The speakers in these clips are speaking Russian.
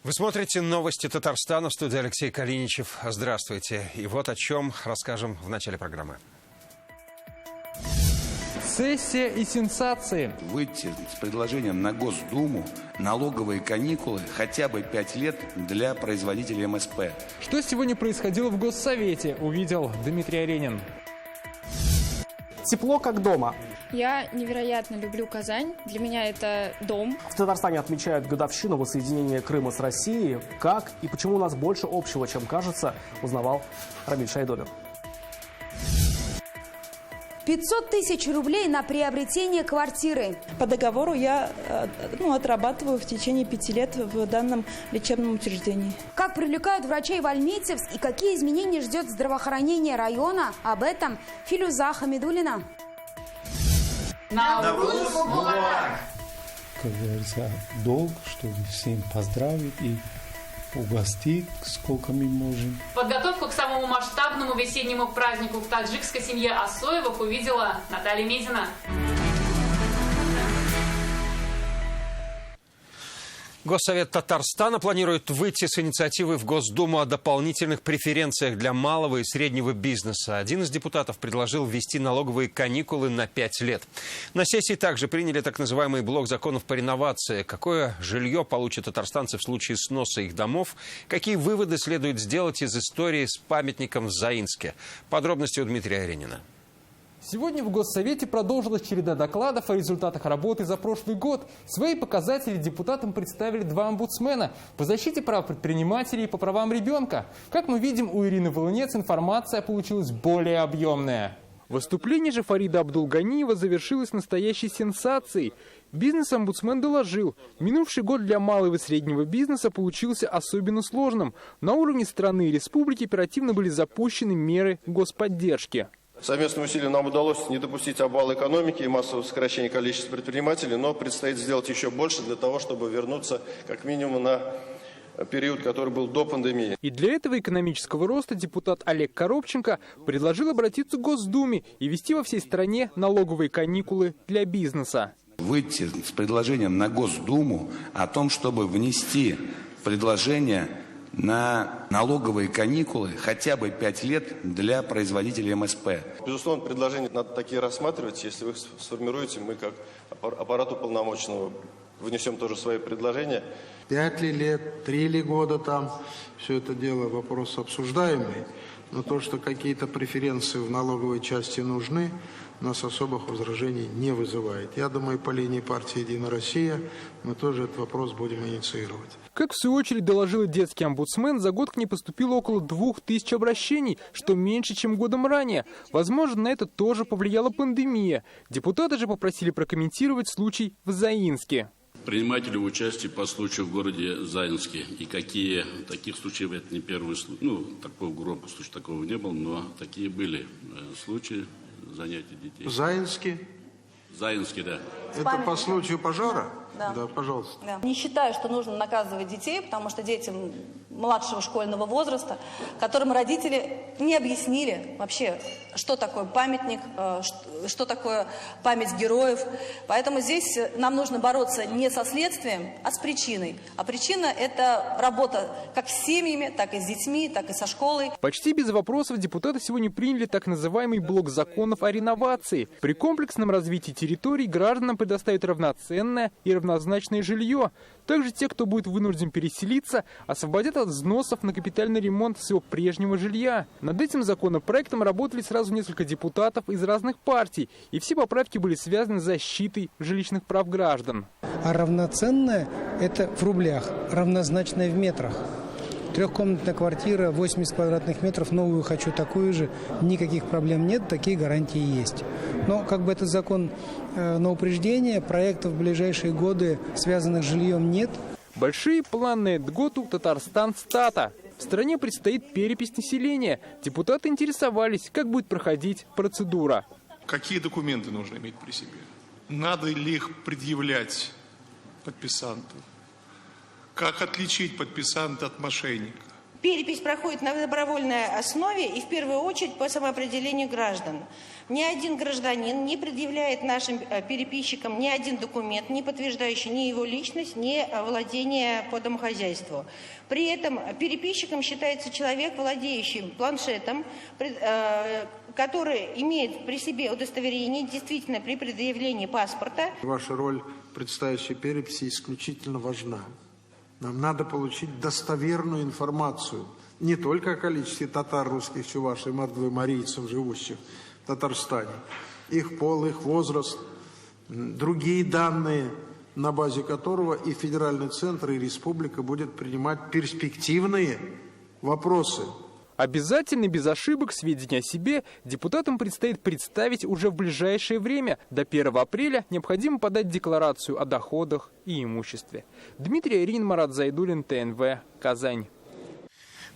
Вы смотрите новости Татарстана, в студии Алексей Калиничев. Здравствуйте. И вот о чем расскажем в начале программы. Сессия и сенсации. Выйти с предложением на Госдуму налоговые каникулы хотя бы 5 лет для производителей МСП. Что сегодня происходило в Госсовете, увидел Дмитрий Аренин. Тепло как дома. Я невероятно люблю Казань. Для меня это дом. В Татарстане отмечают годовщину воссоединения Крыма с Россией. Как и почему у нас больше общего, чем кажется, узнавал Рамиль Шайдуллин. 500 тысяч рублей на приобретение квартиры. По договору я отрабатываю в течение 5 лет в данном лечебном учреждении. Как привлекают врачей в Альметьевск и какие изменения ждет здравоохранение района? Об этом Филюза Хамидуллина. Как говорится, долг, чтобы всем поздравить и угостить, сколько мы можем. Подготовку к самому масштабному весеннему празднику в таджикской семье Асоевых увидела Наталья Медина. Госсовет Татарстана планирует выйти с инициативой в Госдуму о дополнительных преференциях для малого и среднего бизнеса. Один из депутатов предложил ввести налоговые каникулы на 5 лет. На сессии также приняли так называемый блок законов по реновации. Какое жилье получат татарстанцы в случае сноса их домов? Какие выводы следует сделать из истории с памятником в Заинске? Подробности у Дмитрия Аренина. Сегодня в Госсовете продолжилась череда докладов о результатах работы за прошлый год. Свои показатели депутатам представили два омбудсмена по защите прав предпринимателей и по правам ребенка. Как мы видим, у Ирины Волынец информация получилась более объемная. Выступление же Фарида Абдулганиева завершилось настоящей сенсацией. Бизнес-омбудсмен доложил, минувший год для малого и среднего бизнеса получился особенно сложным. На уровне страны и республики оперативно были запущены меры господдержки. Совместным усилием нам удалось не допустить обвала экономики и массового сокращения количества предпринимателей, но предстоит сделать еще больше для того, чтобы вернуться как минимум на период, который был до пандемии. И для этого экономического роста депутат Олег Коробченко предложил обратиться к Госдуме и ввести во всей стране налоговые каникулы для бизнеса. Выйти с предложением на Госдуму о том, чтобы внести предложение на налоговые каникулы хотя бы 5 лет для производителей МСП. Безусловно, предложения надо такие рассматривать. Если вы их сформируете, мы как аппарат уполномоченного внесем тоже свои предложения. 5 ли лет, 3 ли года там, все это дело вопрос обсуждаемый. Но то, что какие-то преференции в налоговой части нужны, нас особых возражений не вызывает. Я думаю, по линии партии «Единая Россия» мы тоже этот вопрос будем инициировать. Как в свою очередь доложил детский омбудсмен, за год к ней поступило около 2000 обращений, что меньше, чем годом ранее. Возможно, на это тоже повлияла пандемия. Депутаты же попросили прокомментировать случай в Заинске. Принимаете ли вы участие по случаю в городе Заинске? И какие таких случаев, это не первый случай, такого громкого случая такого не было, но такие были случаи занятий детей. В Заинске? В Заинске, да. Это по случаю пожара? Да, пожалуйста. Да. Не считаю, что нужно наказывать детей, потому что детям младшего школьного возраста, которым родители не объяснили вообще, что такое памятник, что такое память героев. Поэтому здесь нам нужно бороться не со следствием, а с причиной. А причина – это работа как с семьями, так и с детьми, так и со школой. Почти без вопросов депутаты сегодня приняли так называемый блок законов о реновации. При комплексном развитии территорий гражданам предоставят равноценное и равнозначное жилье. Также те, кто будет вынужден переселиться, освободят от взносов на капитальный ремонт своего прежнего жилья. Над этим законопроектом работали сразу несколько депутатов из разных партий, и все поправки были связаны с защитой жилищных прав граждан. А равноценное – это в рублях, равнозначное в метрах. Трехкомнатная квартира, 80 квадратных метров, новую хочу такую же, никаких проблем нет, такие гарантии есть. Но этот закон на упреждение, проектов в ближайшие годы, связанных с жильем, нет. Большие планы на год у Татарстан-стата. В стране предстоит перепись населения. Депутаты интересовались, как будет проходить процедура. Какие документы нужно иметь при себе? Надо ли их предъявлять подписанту? Как отличить подписанта от мошенника? Перепись проходит на добровольной основе и в первую очередь по самоопределению граждан. Ни один гражданин не предъявляет нашим переписчикам ни один документ, не подтверждающий ни его личность, ни владение по домохозяйству. При этом переписчиком считается человек, владеющий планшетом, который имеет при себе удостоверение действительно при предъявлении паспорта. Ваша роль предстоящей переписи исключительно важна. Нам надо получить достоверную информацию не только о количестве татар, русских, чувашей, мордвы, марийцев, живущих в Татарстане, их пол, их возраст, другие данные, на базе которого и федеральный центр, и республика будет принимать перспективные вопросы. Обязательно, без ошибок, сведения о себе депутатам предстоит представить уже в ближайшее время. До 1 апреля необходимо подать декларацию о доходах и имуществе. Дмитрий Ирин, Марат Зайдуллин, ТНВ, Казань.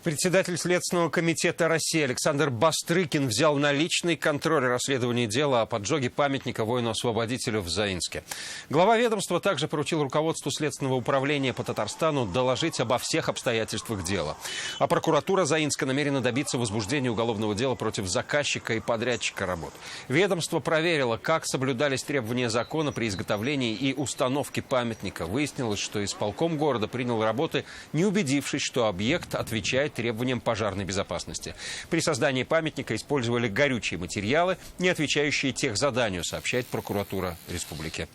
Председатель Следственного комитета России Александр Бастрыкин взял на личный контроль расследование дела о поджоге памятника воину-освободителю в Заинске. Глава ведомства также поручил руководству Следственного управления по Татарстану доложить обо всех обстоятельствах дела. А прокуратура Заинска намерена добиться возбуждения уголовного дела против заказчика и подрядчика работ. Ведомство проверило, как соблюдались требования закона при изготовлении и установке памятника. Выяснилось, что исполком города принял работы, не убедившись, что объект отвечает требованиям пожарной безопасности. При создании памятника использовали горючие материалы, не отвечающие техзаданию, сообщает прокуратура республики.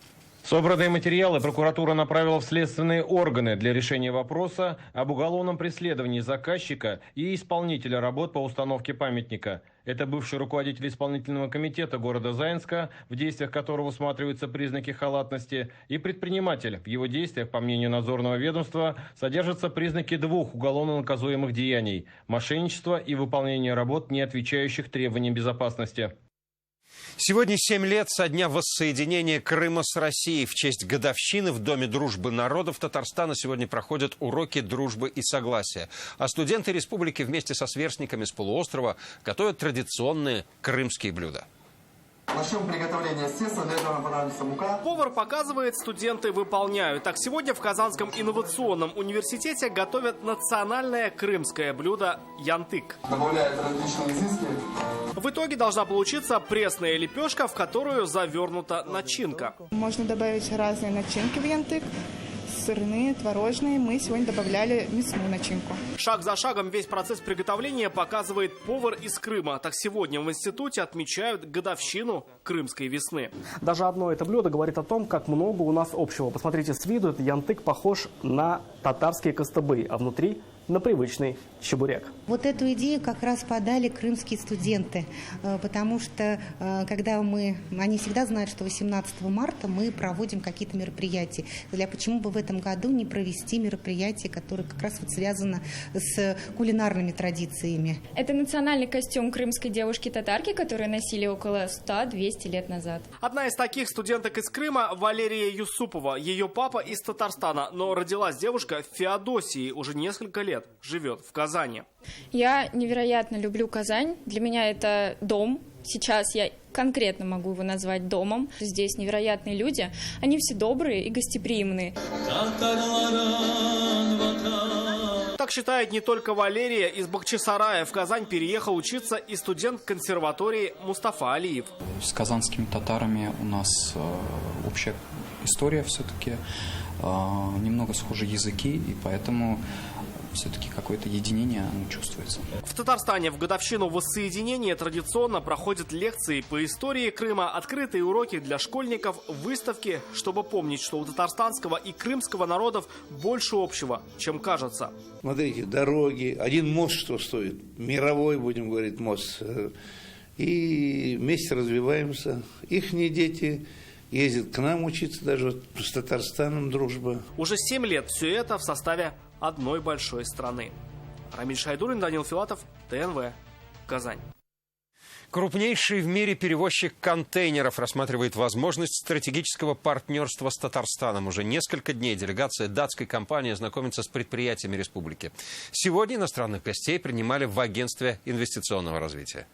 Собранные материалы прокуратура направила в следственные органы для решения вопроса об уголовном преследовании заказчика и исполнителя работ по установке памятника. Это бывший руководитель исполнительного комитета города Заинска, в действиях которого усматриваются признаки халатности, и предприниматель. В его действиях, по мнению надзорного ведомства, содержатся признаки двух уголовно наказуемых деяний – мошенничество и выполнение работ, не отвечающих требованиям безопасности. Сегодня 7 лет со дня воссоединения Крыма с Россией. В честь годовщины в Доме дружбы народов Татарстана сегодня проходят уроки дружбы и согласия. А студенты республики вместе со сверстниками с полуострова готовят традиционные крымские блюда. Начнем приготовление теста, для этого нам понадобится мука. Повар показывает, студенты выполняют. Так, сегодня в Казанском инновационном университете готовят национальное крымское блюдо янтык. Добавляют различные изыски. В итоге должна получиться пресная лепешка, в которую завернута начинка. Можно добавить разные начинки в янтык. Сырные, творожные. Мы сегодня добавляли мясную начинку. Шаг за шагом весь процесс приготовления показывает повар из Крыма. Так, сегодня в институте отмечают годовщину крымской весны. Даже одно это блюдо говорит о том, как много у нас общего. Посмотрите, с виду этот янтык похож на татарские костыбы, а внутри на привычный чебурек. Вот эту идею как раз подали крымские студенты, потому что когда они всегда знают, что 18 марта мы проводим какие-то мероприятия. Почему бы в этом году не провести мероприятие, которое как раз вот связано с кулинарными традициями? Это национальный костюм крымской девушки-татарки, которые носили около 100-200 лет назад. Одна из таких студенток из Крыма – Валерия Юсупова. Ее папа из Татарстана, но родилась девушка в Феодосии, уже несколько лет живет в Казани. Я невероятно люблю Казань. Для меня это дом. Сейчас я конкретно могу его назвать домом. Здесь невероятные люди. Они все добрые и гостеприимные. Так считает не только Валерия. Из Бахчисарая в Казань переехал учиться и студент консерватории Мустафа Алиев. С казанскими татарами у нас общая история все-таки. Немного схожи языки, и поэтому все-таки какое-то единение чувствуется. В Татарстане в годовщину воссоединения традиционно проходят лекции по истории Крыма, открытые уроки для школьников, выставки, чтобы помнить, что у татарстанского и крымского народов больше общего, чем кажется. Смотрите, дороги, один мост что стоит, мировой, будем говорить, мост. И вместе развиваемся. Ихние дети ездят к нам учиться, даже с Татарстаном дружба. Уже 7 лет все это в составе одной большой страны. Рамиль Шайдуллин, Данил Филатов, ТНВ, Казань. Крупнейший в мире перевозчик контейнеров рассматривает возможность стратегического партнерства с Татарстаном. Уже несколько дней делегация датской компании знакомится с предприятиями республики. Сегодня иностранных гостей принимали в агентстве инвестиционного развития.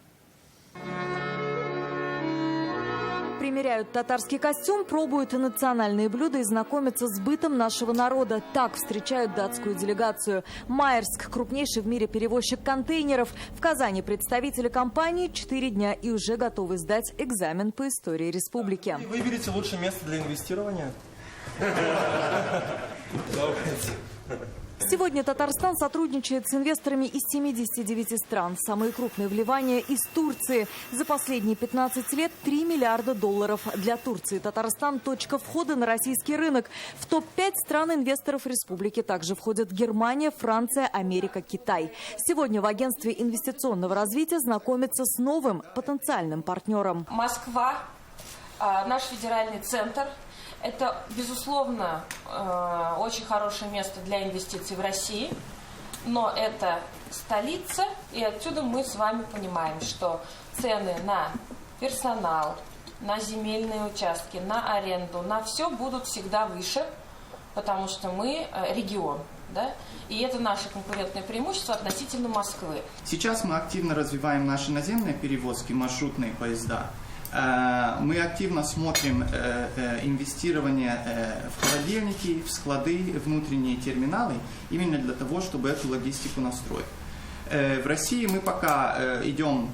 примеряют татарский костюм, пробуют национальные блюда и знакомятся с бытом нашего народа. Так встречают датскую делегацию. Майерск – крупнейший в мире перевозчик контейнеров. В Казани представители компании 4 дня и уже готовы сдать экзамен по истории республики. Выберите лучшее место для инвестирования. Сегодня Татарстан сотрудничает с инвесторами из 79 стран. Самые крупные вливания из Турции. За последние 15 лет $3 миллиарда. Для Турции Татарстан – точка входа на российский рынок. В топ-5 стран инвесторов республики также входят Германия, Франция, Америка, Китай. Сегодня в агентстве инвестиционного развития знакомятся с новым потенциальным партнером. Москва, наш федеральный центр. Это, безусловно, очень хорошее место для инвестиций в России, но это столица, и отсюда мы с вами понимаем, что цены на персонал, на земельные участки, на аренду, на все будут всегда выше, потому что мы регион. Да? И это наше конкурентное преимущество относительно Москвы. Сейчас мы активно развиваем наши наземные перевозки, маршрутные поезда. Мы активно смотрим инвестирование в холодильники, в склады, внутренние терминалы, именно для того, чтобы эту логистику настроить. В России мы пока идем,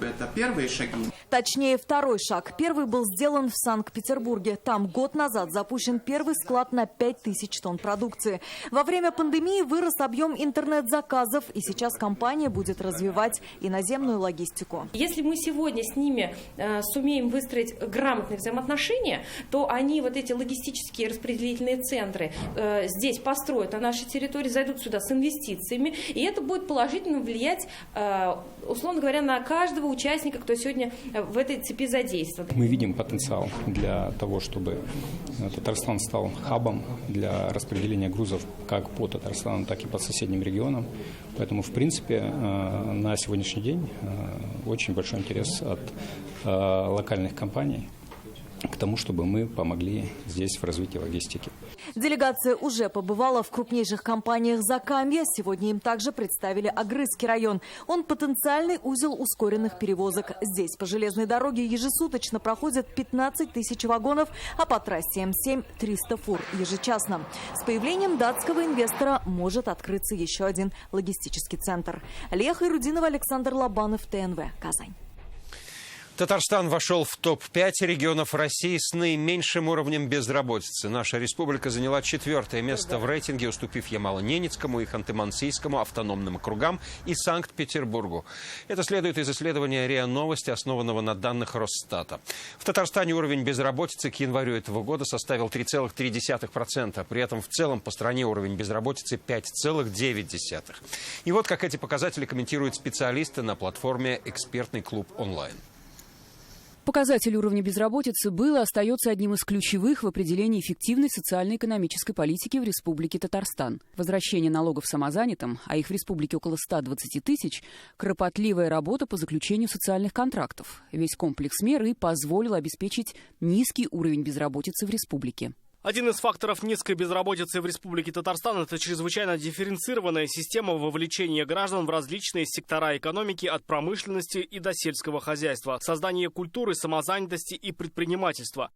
это первые шаги. Точнее, второй шаг. Первый был сделан в Санкт-Петербурге. Там год назад запущен первый склад на 5000 тонн продукции. Во время пандемии вырос объем интернет-заказов, и сейчас компания будет развивать и наземную логистику. Если мы сегодня с ними сумеем выстроить грамотные взаимоотношения, то они вот эти логистические распределительные центры здесь построят на нашей территории, зайдут сюда с инвестициями, и это будет положительно влиять, условно говоря, на каждого участника, кто сегодня в этой цепи задействован. Мы видим потенциал для того, чтобы Татарстан стал хабом для распределения грузов как по Татарстану, так и по соседним регионам. Поэтому, в принципе, на сегодняшний день очень большой интерес от локальных компаний к тому, чтобы мы помогли здесь в развитии логистики. Делегация уже побывала в крупнейших компаниях Закамья. Сегодня им также представили Агрызский район. Он потенциальный узел ускоренных перевозок. Здесь по железной дороге ежесуточно проходят 15 тысяч вагонов, а по трассе М7 – 300 фур ежечасно. С появлением датского инвестора может открыться еще один логистический центр. Леха Ирудинова, Александр Лобанов, ТНВ, Казань. Татарстан вошел в топ-5 регионов России с наименьшим уровнем безработицы. Наша республика заняла 4-е место в рейтинге, уступив Ямало-Ненецкому и Ханты-Мансийскому автономным округам и Санкт-Петербургу. Это следует из исследования РИА Новости, основанного на данных Росстата. В Татарстане уровень безработицы к январю этого года составил 3,3%. При этом в целом по стране уровень безработицы 5,9%. И вот как эти показатели комментируют специалисты на платформе «Экспертный клуб онлайн». Показатель уровня безработицы был и остается одним из ключевых в определении эффективной социально-экономической политики в Республике Татарстан. Возвращение налогов самозанятым, а их в республике около 120 тысяч, кропотливая работа по заключению социальных контрактов. Весь комплекс мер и позволил обеспечить низкий уровень безработицы в республике. Один из факторов низкой безработицы в Республике Татарстан – это чрезвычайно дифференцированная система вовлечения граждан в различные сектора экономики от промышленности и до сельского хозяйства, создание культуры, самозанятости и предпринимательства.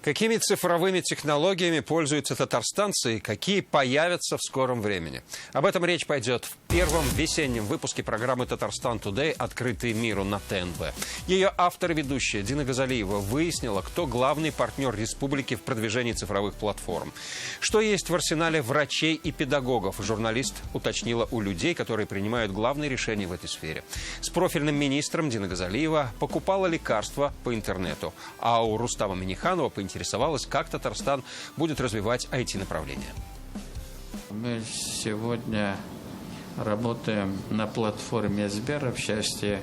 Какими цифровыми технологиями пользуются татарстанцы и какие появятся в скором времени? Об этом речь пойдет в первом весеннем выпуске программы «Татарстан Тудэй. Открытый миру» на ТНВ. Ее автор и ведущая Дина Газалиева выяснила, кто главный партнер республики в продвижении цифровых платформ. Что есть в арсенале врачей и педагогов, журналист уточнила у людей, которые принимают главные решения в этой сфере. С профильным министром Дина Газалиева покупала лекарства по интернету, а у Рустама Минниханова поинтересовалась, как Татарстан будет развивать IT-направление. Мы сегодня работаем на платформе Сбера в части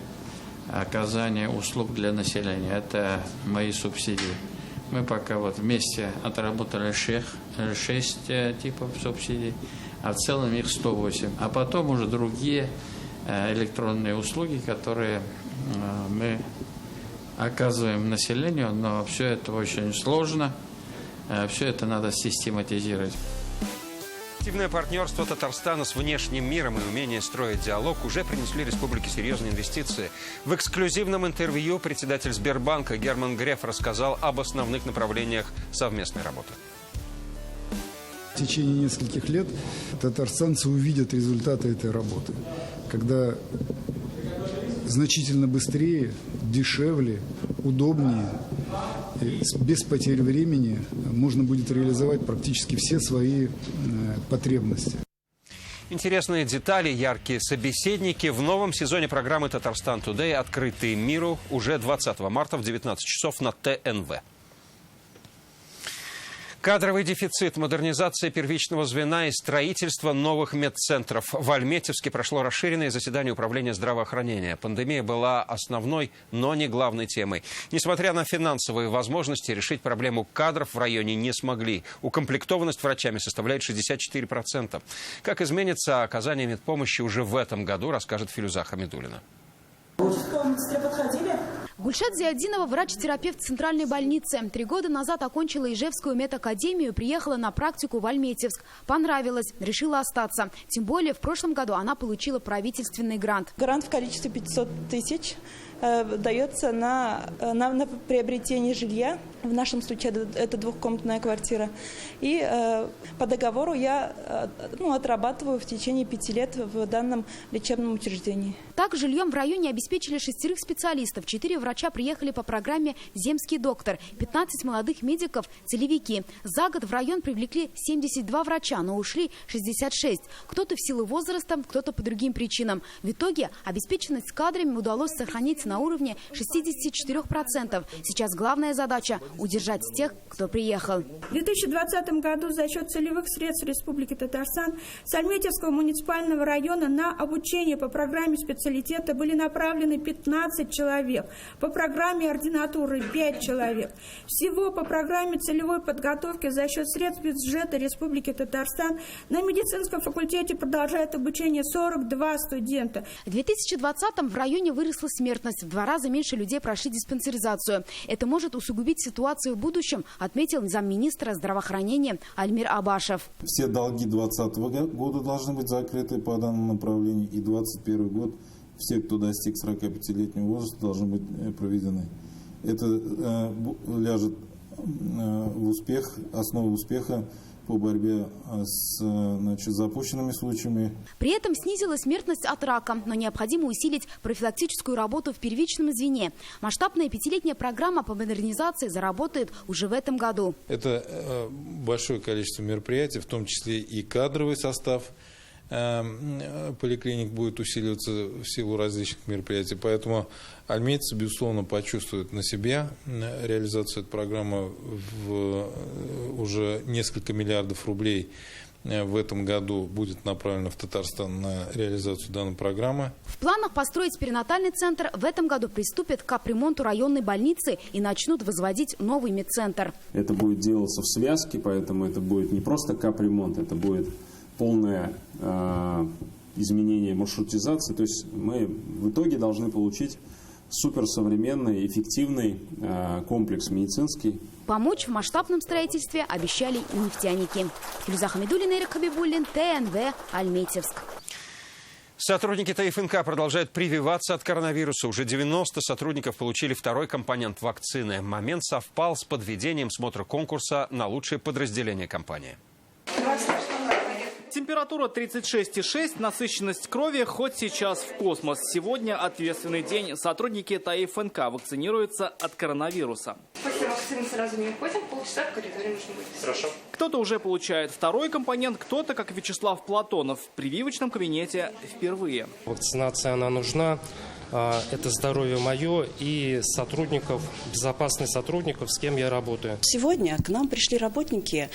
оказания услуг для населения. Это мои субсидии. Мы пока вместе отработали 6 типов субсидий, а в целом их 108. А потом уже другие электронные услуги, которые мы оказываем населению, но все это очень сложно, все это надо систематизировать. Активное партнерство Татарстана с внешним миром и умение строить диалог уже принесли республике серьезные инвестиции. В эксклюзивном интервью председатель Сбербанка Герман Греф рассказал об основных направлениях совместной работы. В течение нескольких лет татарстанцы увидят результаты этой работы, когда значительно быстрее, дешевле, удобнее, без потерь времени можно будет реализовать практически все свои потребности. Интересные детали, яркие собеседники в новом сезоне программы «Татарстан Тудэй», открытые миру, уже 20 марта в 19 часов на ТНВ. Кадровый дефицит, модернизация первичного звена и строительство новых медцентров. В Альметьевске прошло расширенное заседание управления здравоохранения. Пандемия была основной, но не главной темой. Несмотря на финансовые возможности, решить проблему кадров в районе не смогли. Укомплектованность врачами составляет 64%. Как изменится оказание медпомощи уже в этом году, расскажет Филюза Хамидуллина. Гульшат Зиаддинова – врач-терапевт центральной больницы. 3 года назад окончила Ижевскую медакадемию, приехала на практику в Альметьевск. Понравилось, решила остаться. Тем более в прошлом году она получила правительственный грант. Грант в количестве 500 тысяч дается на приобретение жилья. В нашем случае это двухкомнатная квартира. И по договору я отрабатываю в течение 5 лет в данном лечебном учреждении. Так, жильем в районе обеспечили 6 специалистов. 4 врача приехали по программе «Земский доктор». 15 молодых медиков – целевики. За год в район привлекли 72 врача, но ушли 66. Кто-то в силу возраста, кто-то по другим причинам. В итоге обеспеченность кадрами удалось сохранить на уровне 64%. Сейчас главная задача – удержать тех, кто приехал. В 2020 году за счет целевых средств Республики Татарстан с Альметьевского муниципального района на обучение по программе специалитета были направлены 15 человек. По программе ординатуры 5 человек. Всего по программе целевой подготовки за счет средств бюджета Республики Татарстан на медицинском факультете продолжает обучение 42 студента. В 2020-м в районе выросла смертность. В 2 раза меньше людей прошли диспансеризацию. Это может усугубить ситуацию в будущем, отметил замминистра здравоохранения Альмир Абашев. Все долги 2020 года должны быть закрыты по данному направлению, и 2021 год все, кто достиг 45-летнего возраста, должны быть проведены. Это ляжет в успех, основу успеха по борьбе с запущенными случаями. При этом снизилась смертность от рака, но необходимо усилить профилактическую работу в первичном звене. Масштабная 5-летняя программа по модернизации заработает уже в этом году. Это большое количество мероприятий, в том числе и кадровый состав поликлиник будет усиливаться в силу различных мероприятий. Поэтому альметьевцы, безусловно, почувствуют на себя реализацию этой программы. Уже несколько миллиардов рублей в этом году будет направлено в Татарстан на реализацию данной программы. В планах построить перинатальный центр. В этом году приступят к капремонту районной больницы и начнут возводить новый медцентр. Это будет делаться в связке, поэтому это будет не просто капремонт, это будет полное изменение маршрутизации. То есть мы в итоге должны получить суперсовременный, эффективный комплекс медицинский. Помочь в масштабном строительстве обещали и нефтяники. Филюза Хамидуллина, Эрик Хабибуллин, ТНВ, Альметьевск. Сотрудники ТФНК продолжают прививаться от коронавируса. Уже 90 сотрудников получили 2-й компонент вакцины. Момент совпал с подведением смотра конкурса на лучшее подразделение компании. Температура 36,6, насыщенность крови хоть сейчас в космос. Сегодня ответственный день. Сотрудники ТФНК вакцинируются от коронавируса. После вакцины сразу не уходим, полчаса в коридоре нужно быть. Хорошо. Кто-то уже получает 2-й компонент, кто-то, как Вячеслав Платонов, в прививочном кабинете впервые. Вакцинация, она нужна. Это здоровье мое и сотрудников, безопасных сотрудников, с кем я работаю. Сегодня к нам пришли работники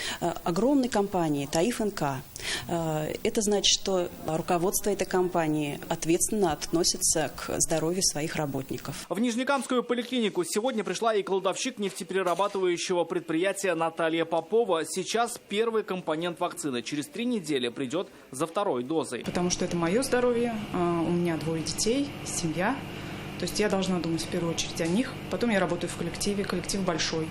огромной компании ТФНК. Это значит, что руководство этой компании ответственно относится к здоровью своих работников. В Нижнекамскую поликлинику сегодня пришла и кладовщик нефтеперерабатывающего предприятия Наталья Попова. Сейчас 1-й компонент вакцины. Через 3 недели придет за 2-й дозой. Потому что это мое здоровье, у меня 2 детей, семья. То есть я должна думать в первую очередь о них. Потом я работаю в коллективе, коллектив большой.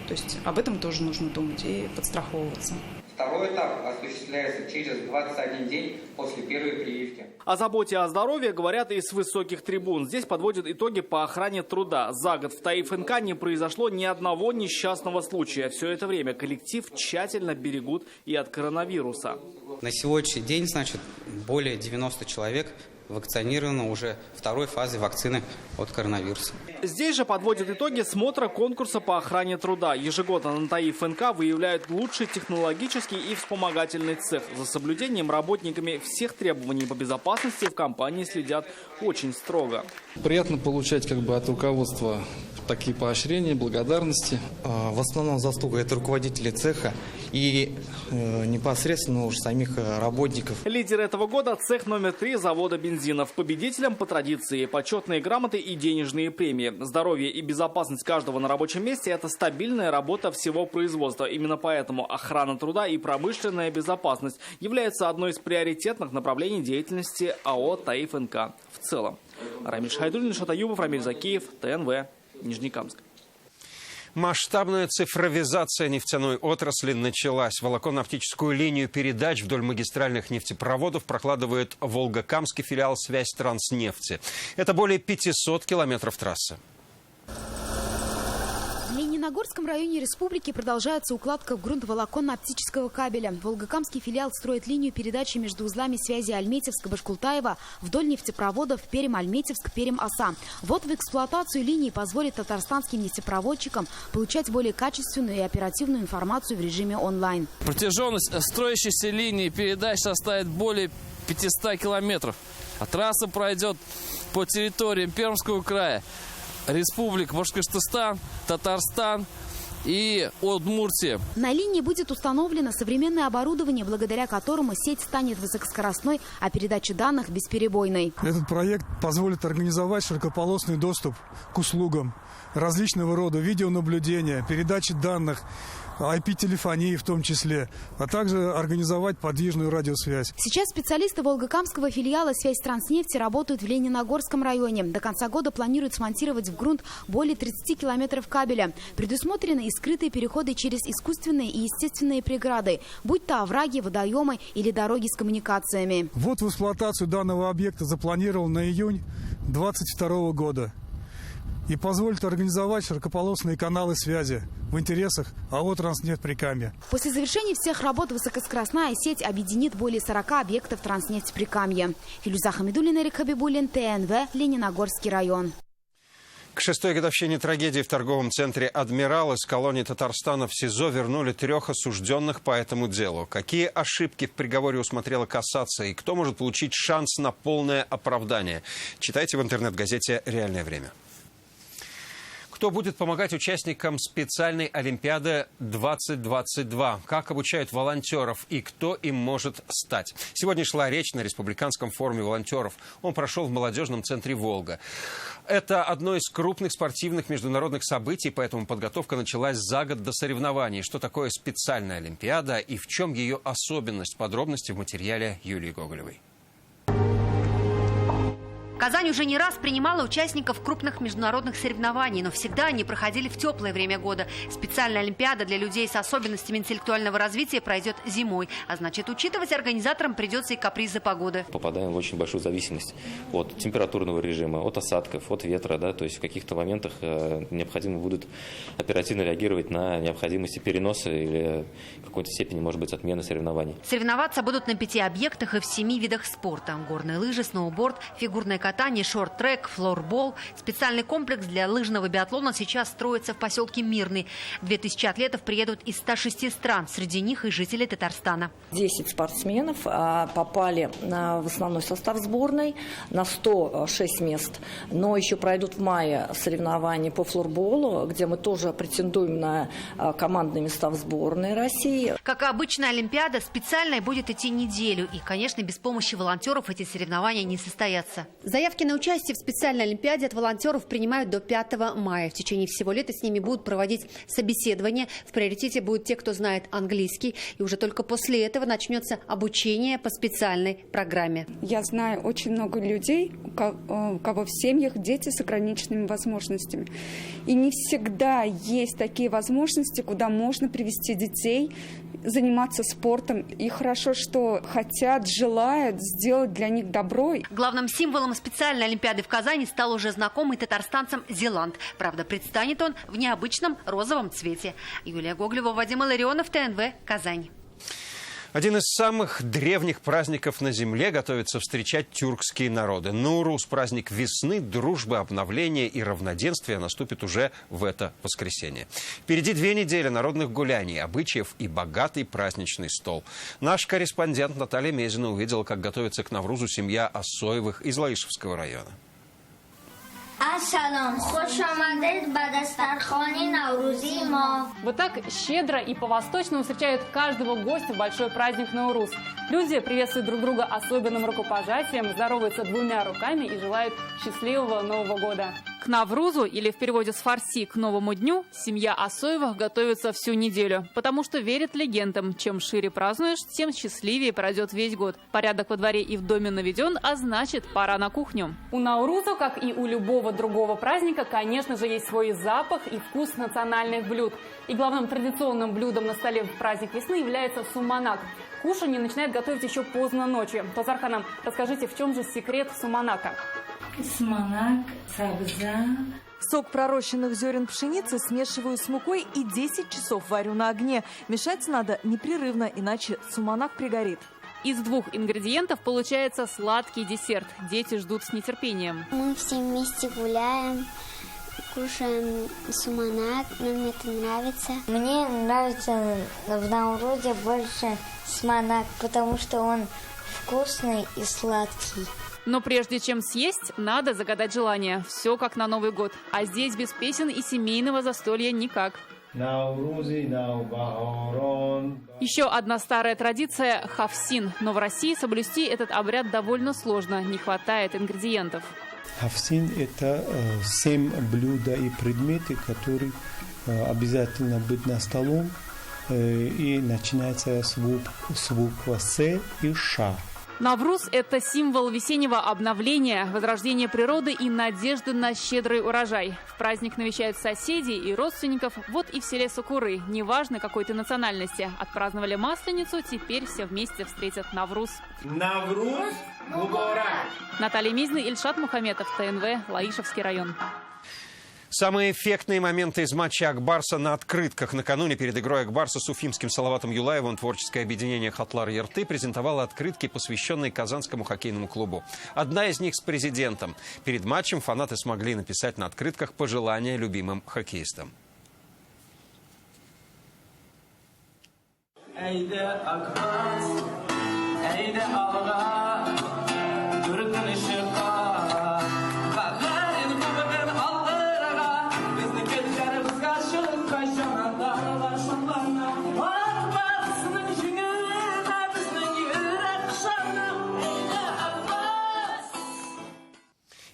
То есть об этом тоже нужно думать и подстраховываться. Второй этап осуществляется через 21 день после первой прививки. О заботе о здоровье говорят и с высоких трибун. Здесь подводят итоги по охране труда. За год в ТАИФ-НК не произошло ни одного несчастного случая. Все это время коллектив тщательно берегут и от коронавируса. На сегодняшний день, значит, более 90 человек вакцинировано уже второй фазой вакцины от коронавируса. Здесь же подводят итоги смотра конкурса по охране труда. Ежегодно на ТАИФ-НК выявляют лучший технологический и вспомогательный цех. За соблюдением работниками всех требований по безопасности в компании следят очень строго. Приятно получать от руководства такие поощрения, благодарности. В основном заслуга это руководители цеха и непосредственно уже самих работников. Лидер этого года – цех номер 3 завода бензинов. Победителям по традиции почетные грамоты и денежные премии. Здоровье и безопасность каждого на рабочем месте – это стабильная работа всего производства. Именно поэтому охрана труда и промышленная безопасность являются одной из приоритетных направлений деятельности АО ТАИФ-НК в целом. Рамиль Шайдуллин, Шот Аюбов, Рамиль Закиев, ТНВ, Нижнекамск. Масштабная цифровизация нефтяной отрасли началась. Волоконно-оптическую линию передач вдоль магистральных нефтепроводов прокладывает Волгокамский филиал «Связь Транснефти». Это более 500 километров трассы. В Лениногорском районе республики продолжается укладка в грунт волоконно-оптического кабеля. Волгокамский филиал строит линию передачи между узлами связи Альметьевск-Башкултаево вдоль нефтепроводов Пермь-Альметьевск, Пермь-Оса. Вот в эксплуатацию линии позволит татарстанским нефтепроводчикам получать более качественную и оперативную информацию в режиме онлайн. Протяженность строящейся линии передач составит более 500 километров. А трасса пройдет по территориям Пермского края, Республик Башкортостан, Татарстан и Удмуртия. На линии будет установлено современное оборудование, благодаря которому сеть станет высокоскоростной, а передача данных бесперебойной. Этот проект позволит организовать широкополосный доступ к услугам различного рода видеонаблюдения, передачи данных, IP-телефонии в том числе, а также организовать подвижную радиосвязь. Сейчас специалисты Волгокамского филиала «Связь Транснефти» работают в Лениногорском районе. До конца года планируют смонтировать в грунт более 30 километров кабеля. Предусмотрены и скрытые переходы через искусственные и естественные преграды, будь то овраги, водоемы или дороги с коммуникациями. Ввод в эксплуатацию данного объекта запланирован на июнь 2022 года. И позволит организовать широкополосные каналы связи в интересах АО «Транснефть Прикамье». После завершения всех работ высокоскоростная сеть объединит более 40 объектов «Транснефть Прикамье». Филюза Хамидуллина, Эрик Хабибуллин, ТНВ, Лениногорский район. К 6-й годовщине трагедии в торговом центре «Адмирал» из колонии Татарстана в СИЗО вернули 3 осужденных по этому делу. Какие ошибки в приговоре усмотрела кассация и кто может получить шанс на полное оправдание? Читайте в интернет-газете «Реальное время». Кто будет помогать участникам специальной Олимпиады 2022? Как обучают волонтеров и кто им может стать? Сегодня шла речь на Республиканском форуме волонтеров. Он прошел в молодежном центре «Волга». Это одно из крупных спортивных международных событий, поэтому подготовка началась за год до соревнований. Что такое специальная Олимпиада и в чем ее особенность? Подробности в материале Юлии Гоголевой. Казань уже не раз принимала участников крупных международных соревнований, но всегда они проходили в теплое время года. Специальная Олимпиада для людей с особенностями интеллектуального развития пройдет зимой, а значит, учитывать организаторам придется и капризы погоды. Попадаем в очень большую зависимость от температурного режима, от осадков, от ветра, да, то есть в каких-то моментах необходимо будут оперативно реагировать на необходимости переноса или в какой-то степени, может быть, отмены соревнований. Соревноваться будут на 5 объектах и в 7 видах спорта: горные лыжи, сноуборд, фигурное катание, шорт-трек, флорбол. Специальный комплекс для лыжного биатлона сейчас строится в поселке Мирный. 2000 атлетов приедут из 106 стран, среди них и жители Татарстана. 10 спортсменов попали в основной состав сборной на 106 мест. Но еще пройдут в мае соревнования по флорболу, где мы тоже претендуем на командные места в сборной России. Как и обычная Олимпиада, специальная будет идти неделю. И, конечно, без помощи волонтеров эти соревнования не состоятся. Заявки на участие в специальной Олимпиаде от волонтеров принимают до 5 мая. В течение всего лета с ними будут проводить собеседования. В приоритете будут те, кто знает английский. И уже только после этого начнется обучение по специальной программе. Я знаю очень много людей, у кого в семьях дети с ограниченными возможностями. И не всегда есть такие возможности, куда можно привести детей заниматься спортом. И хорошо, что хотят, желают сделать для них добро. Главным символом специальной Олимпиады в Казани стал уже знакомый татарстанцам Зеланд. Правда, предстанет он в необычном розовом цвете. Юлия Гоголева, Вадим Илларионов, ТНВ, Казань. Один из самых древних праздников на земле готовятся встречать тюркские народы. Наурус – праздник весны, дружбы, обновления и равноденствия наступит уже в это воскресенье. Впереди 2 недели народных гуляний, обычаев и богатый праздничный стол. Наш корреспондент Наталья Мезина увидела, как готовится к Наврузу семья Осоевых из Лаишевского района. Вот так щедро и по-восточному встречают каждого гостя в большой праздник Наурус. Люди приветствуют друг друга особенным рукопожатием, здороваются 2 руками и желают счастливого Нового года. К Наврузу, или в переводе с фарси к Новому дню, семья Осоевых готовится всю неделю, потому что верит легендам: чем шире празднуешь, тем счастливее пройдет весь год. Порядок во дворе и в доме наведен, а значит, пора на кухню. У Науруза, как и у любого другого праздника, конечно же, есть свой запах и вкус национальных блюд. И главным традиционным блюдом на столе в праздник весны является суманак. Кушанье начинают готовить еще поздно ночью. Тазарханам, расскажите, в чем же секрет суманака? Суманак, сабза. Сок пророщенных зерен пшеницы смешиваю с мукой и 10 часов варю на огне. Мешать надо непрерывно, иначе суманак пригорит. Из 2 ингредиентов получается сладкий десерт. Дети ждут с нетерпением. Мы все вместе гуляем, кушаем суманак, нам это нравится. Мне нравится в Наврузе больше суманак, потому что он вкусный и сладкий. Но прежде чем съесть, надо загадать желание. Все как на Новый год. А здесь без песен и семейного застолья никак. Еще одна старая традиция – хавсин. Но в России соблюсти этот обряд довольно сложно. Не хватает ингредиентов. Хавсин – это 7 блюд и предметы, которые обязательно быть на столом. И начинается с буквы «С» и «Ш». Навруз – это символ весеннего обновления, возрождения природы и надежды на щедрый урожай. В праздник навещают соседей и родственников. Вот и в селе Сукуры, неважно какой ты национальности. Отпраздновали Масленицу, теперь все вместе встретят Навруз. Навруз Мубарак! Наталья Мизна, Ильшат Мухаметов, ТНВ, Лаишевский район. Самые эффектные моменты из матча Акбарса на открытках. Накануне перед игрой Акбарса с уфимским Салаватом Юлаевым творческое объединение «Хатлар-Ерты» презентовало открытки, посвященные Казанскому хоккейному клубу. Одна из них с президентом. Перед матчем фанаты смогли написать на открытках пожелания любимым хоккеистам.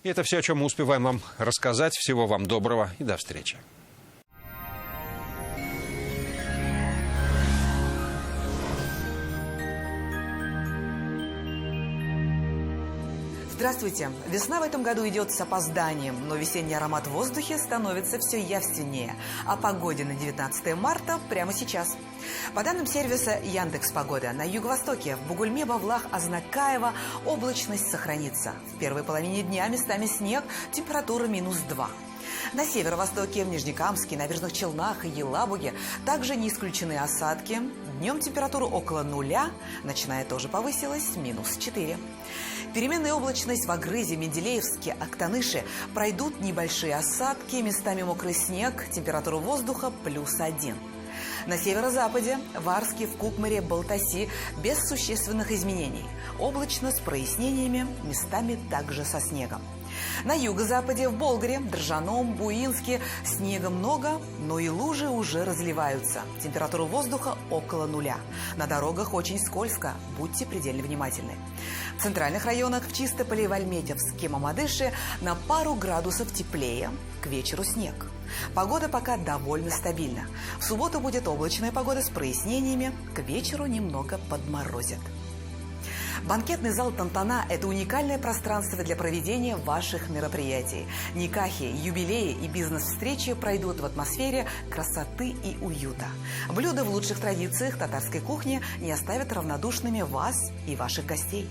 И это все, о чем мы успеваем вам рассказать. Всего вам доброго и до встречи. Здравствуйте! Весна в этом году идет с опозданием, но весенний аромат в воздухе становится все явственнее. О погоде на 19 марта прямо сейчас. По данным сервиса Яндекс.Погода, на юго-востоке, в Бугульме, Бавлах, Азнакаево облачность сохранится. В первой половине дня местами снег, температура -2. На северо-востоке, в Нижнекамске, Набережных Челнах и Елабуге также не исключены осадки. Днем температура около 0, ночная тоже повысилась, -4. Переменная облачность в Агрызе, Менделеевске, Актаныше. Пройдут небольшие осадки, местами мокрый снег, температура воздуха +1. На северо-западе, в Арске, в Кукмаре, Балтаси без существенных изменений. Облачно с прояснениями, местами также со снегом. На юго-западе, в Болгаре, Држаном, Буинске снега много, но и лужи уже разливаются. Температура воздуха около 0. На дорогах очень скользко, будьте предельно внимательны. В центральных районах, в Чистополе, в Альметьевске, Мамадыше на пару градусов теплее, к вечеру снег. Погода пока довольно стабильна. В субботу будет облачная погода с прояснениями, к вечеру немного подморозит. Банкетный зал «Тантана» – это уникальное пространство для проведения ваших мероприятий. Никахи, юбилеи и бизнес-встречи пройдут в атмосфере красоты и уюта. Блюда в лучших традициях татарской кухни не оставят равнодушными вас и ваших гостей.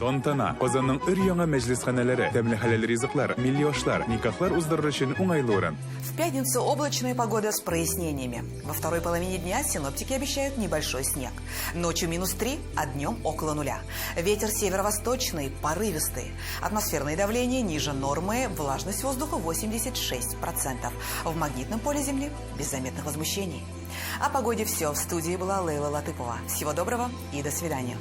Тантана, Казанның өр-яңа мәҗлисханәләре, тәмле хәләл ризыклар, милли ашлар, никахлар уздырыр өчен уңайлы урын. В пятницу облачная погода с прояснениями. Во второй половине дня синоптики обещают небольшой снег. Ночью -3, а днем около 0. Ветер северо-восточный, порывистый. Атмосферное давление ниже нормы, влажность воздуха 86%. В магнитном поле Земли без заметных возмущений. О погоде все. В студии была Лейла Латыпова. Всего доброго и до свидания.